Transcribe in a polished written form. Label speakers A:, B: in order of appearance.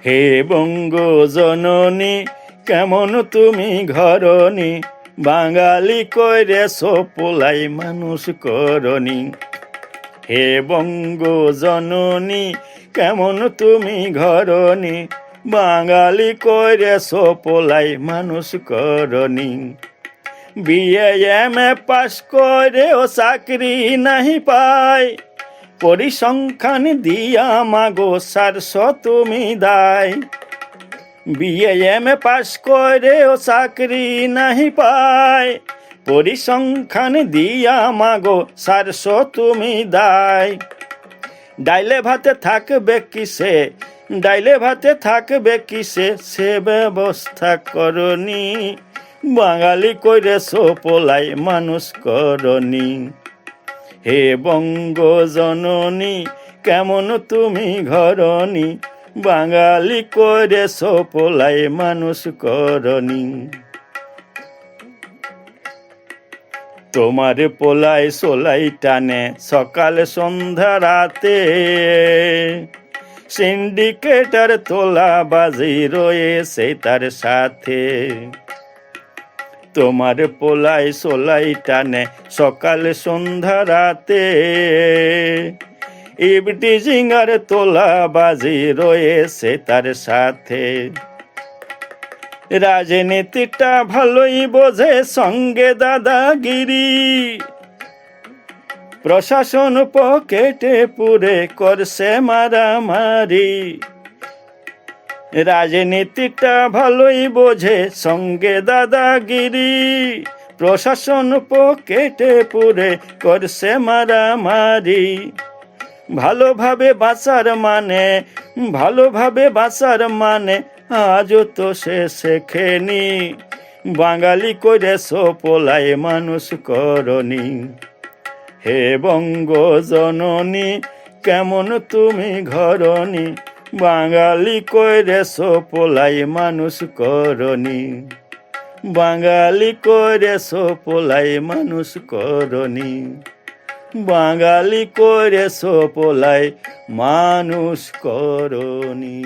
A: হে বঙ্গ জননী কেমন তুমি ঘরণী, বাঙালি কইরেছ পোলাই মানুষ করণী। হে বঙ্গ জননী কেমন তুমি ঘরণী, বাঙালি কইরেছ পোলাই মানুষ করণী। বিএ এম এ পাশ করেও চাকরি নাহি পায়, পরিসংখ্যান দিয়া মাগো সারস তুমি দায়। বিএ এম এ পাশ করেও চাকরি নাহি পায়, পরিসংখ্যান দিয়া মাগো সারস তুমি দায়। ডাইলে ভাতে থাকবে কিসে, ডাইলে ভাতে থাকবে কিসে, সে ব্যবস্থা করনি, বাঙালি কইরেছ পোলাই মানুষ করণী। হে বঙ্গ জননী কেমন তুমি ঘরণী, বাঙালি কইরেছ পোলাই মানুষ করণী। তোমার পোলাই সোলাই টানে সকাল সন্ধ্যা রাতে, সিন্ডিকেটার তোলা বাজি রয়েছে তার সাথে। তোমার পোলাই সোলাই টানে সকাল সন্ধ্যা রাতে, ইভটিজিংয়ের তোলা বাজি রয়েছে তার সাথে। রাজনীতিটা ভালোই বোঝে সঙ্গে দাদাগিরি, প্রশাসন পকেটে পুরে করছে মারামারি। রাজনীতিটা ভালোই বোঝে সঙ্গে দাদাগিরি, প্রশাসন পকেটে পুরে করছে মারামারি। ভালোভাবে বাঁচার মানে, ভালোভাবে বাঁচার মানে আজও তো সে শেখেনি, বাঙালি কইরেছ পোলাই মানুষ করণী। হে বঙ্গ জননী কেমন তুমি ঘরণী, বাঙালি কইরেছ পোলাই মানুষ করণী। বাঙালি কইরেছ পোলাই মানুষ করণী, বাঙালি কইরেছ পোলাই মানুষ করণী।